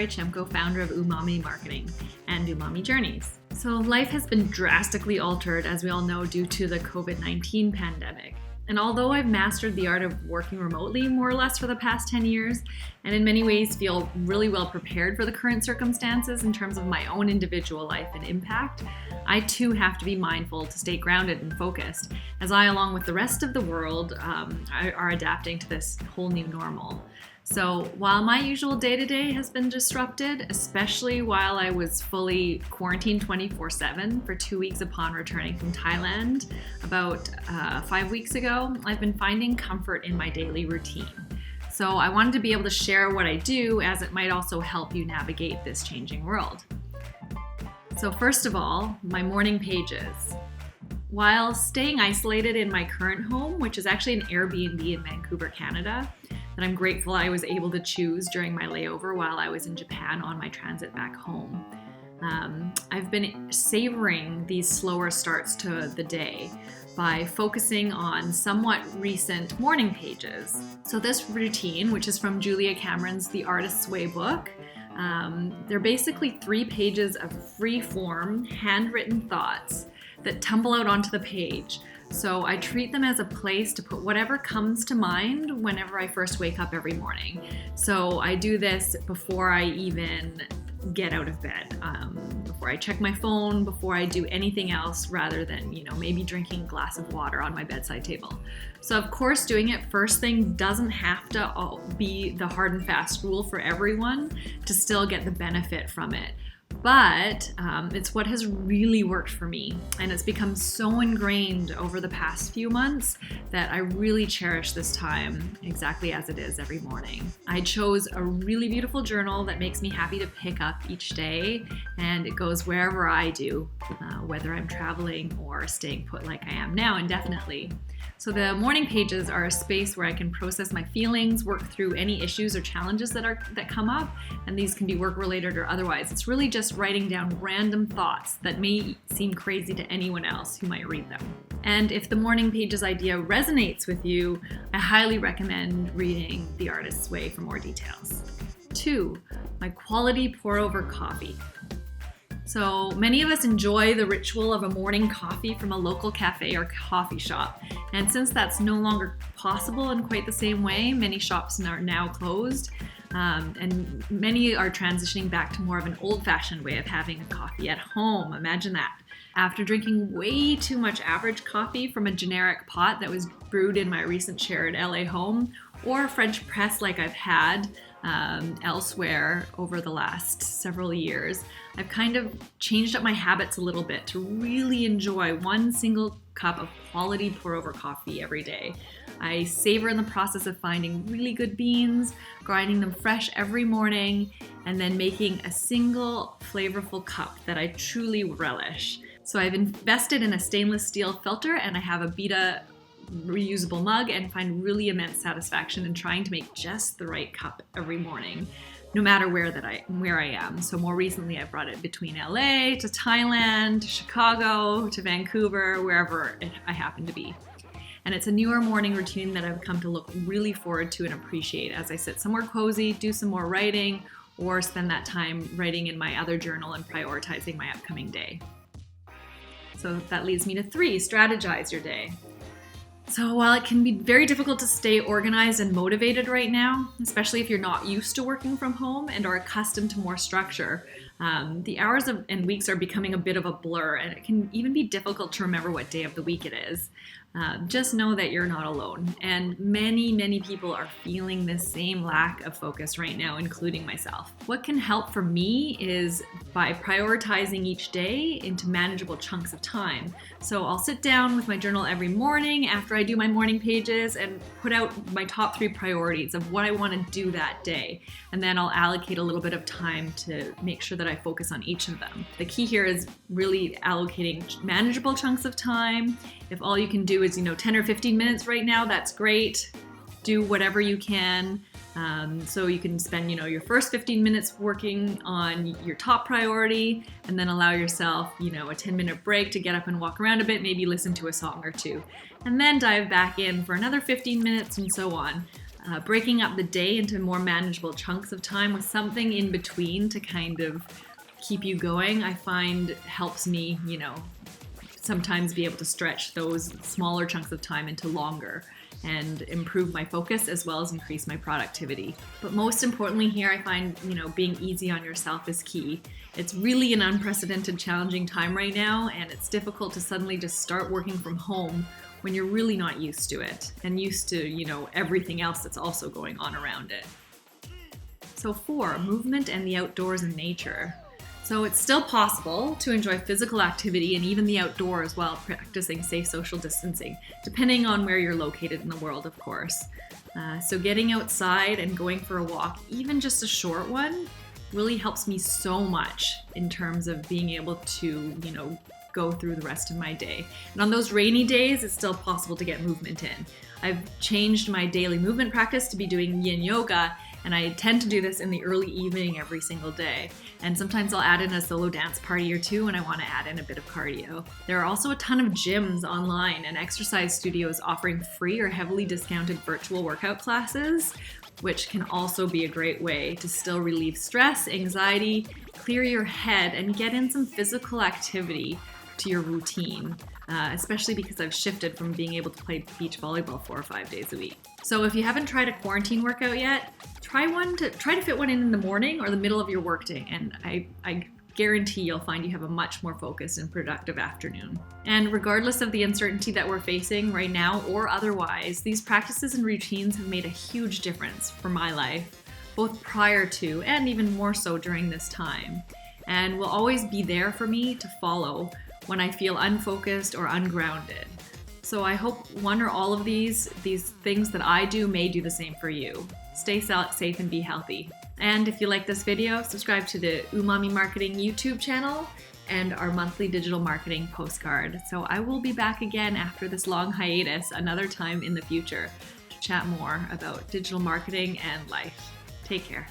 Chemko, founder of Umami Marketing and Umami Journeys. So life has been drastically altered, as we all know, due to the COVID-19 pandemic. And although I've mastered the art of working remotely more or less for the past 10 years, and in many ways feel really well prepared for the current circumstances in terms of my own individual life and impact, I too have to be mindful to stay grounded and focused, as I, along with the rest of the world, are adapting to this whole new normal. So while my usual day-to-day has been disrupted, especially while I was fully quarantined 24/7 for 2 weeks upon returning from Thailand about 5 weeks ago, I've been finding comfort in my daily routine. So I wanted to be able to share what I do, as it might also help you navigate this changing world. So first of all, my morning pages. While staying isolated in my current home, which is actually an Airbnb in Vancouver, Canada, that I'm grateful I was able to choose during my layover while I was in Japan on my transit back home. I've been savoring these slower starts to the day by focusing on somewhat recent morning pages. So this routine, which is from Julia Cameron's The Artist's Way book, they're basically 3 pages of free-form, handwritten thoughts that tumble out onto the page. So I treat them as a place to put whatever comes to mind whenever I first wake up every morning. So I do this before I even get out of bed, before I check my phone, before I do anything else, rather than, maybe drinking a glass of water on my bedside table. So of course, doing it first thing doesn't have to be the hard and fast rule for everyone to still get the benefit from it. But it's what has really worked for me, and it's become so ingrained over the past few months that I really cherish this time exactly as it is every morning. I chose a really beautiful journal that makes me happy to pick up each day, and it goes wherever I do, whether I'm traveling or staying put like I am now indefinitely. So the morning pages are a space where I can process my feelings, work through any issues or challenges that come up, and these can be work-related or otherwise. It's really just writing down random thoughts that may seem crazy to anyone else who might read them. And if the morning pages idea resonates with you, I highly recommend reading The Artist's Way for more details. 2, my quality pour-over coffee. So many of us enjoy the ritual of a morning coffee from a local cafe or coffee shop. And since that's no longer possible in quite the same way, many shops are now closed. And many are transitioning back to more of an old-fashioned way of having a coffee at home. Imagine that. After drinking way too much average coffee from a generic pot that was brewed in my recent shared LA home, or French press like I've had elsewhere over the last several years, I've kind of changed up my habits a little bit to really enjoy one single cup of quality pour-over coffee every day. I savor in the process of finding really good beans, grinding them fresh every morning, and then making a single flavorful cup that I truly relish. So I've invested in a stainless steel filter, and I have a Beta reusable mug, and find really immense satisfaction in trying to make just the right cup every morning, no matter where I am. So more recently, I've brought it between LA to Thailand, to Chicago, to Vancouver, wherever I happen to be. And it's a newer morning routine that I've come to look really forward to and appreciate as I sit somewhere cozy, do some more writing, or spend that time writing in my other journal and prioritizing my upcoming day. So that leads me to 3, strategize your day. So while it can be very difficult to stay organized and motivated right now, especially if you're not used to working from home and are accustomed to more structure, the hours and weeks are becoming a bit of a blur, and it can even be difficult to remember what day of the week it is. Just know that you're not alone, and many people are feeling this same lack of focus right now, including myself. What can help for me is by prioritizing each day into manageable chunks of time. So I'll sit down with my journal every morning after I do my morning pages and put out my top 3 priorities of what I want to do that day. And then I'll allocate a little bit of time to make sure that I focus on each of them. The key here is really allocating manageable chunks of time. If all you can do is, 10 or 15 minutes right now, that's great. Do whatever you can. So you can spend, your first 15 minutes working on your top priority, and then allow yourself, a 10-minute break to get up and walk around a bit, maybe listen to a song or two, and then dive back in for another 15 minutes and so on. breaking up the day into more manageable chunks of time with something in between to kind of keep you going, I find helps me, sometimes be able to stretch those smaller chunks of time into longer and improve my focus as well as increase my productivity. But most importantly here, I find, being easy on yourself is key. It's really an unprecedented, challenging time right now, and it's difficult to suddenly just start working from home when you're really not used to it and used to, everything else that's also going on around it. So 4, movement and the outdoors and nature. So it's still possible to enjoy physical activity and even the outdoors while practicing safe social distancing, depending on where you're located in the world, of course. So getting outside and going for a walk, even just a short one, really helps me so much in terms of being able to, go through the rest of my day. And on those rainy days, it's still possible to get movement in. I've changed my daily movement practice to be doing yin yoga, and I tend to do this in the early evening every single day. And sometimes I'll add in a solo dance party or two when I want to add in a bit of cardio. There are also a ton of gyms online and exercise studios offering free or heavily discounted virtual workout classes, which can also be a great way to still relieve stress, anxiety, clear your head, and get in some physical activity to your routine, especially because I've shifted from being able to play beach volleyball 4 or 5 days a week. So if you haven't tried a quarantine workout yet, try to fit one in the morning or the middle of your workday, and I guarantee you'll find you have a much more focused and productive afternoon. And regardless of the uncertainty that we're facing right now or otherwise, these practices and routines have made a huge difference for my life, both prior to and even more so during this time, and will always be there for me to follow when I feel unfocused or ungrounded. So I hope one or all of these things that I do may do the same for you. Stay safe and be healthy. And if you like this video, subscribe to the Umami Marketing YouTube channel and our monthly digital marketing postcard. So I will be back again after this long hiatus another time in the future to chat more about digital marketing and life. Take care.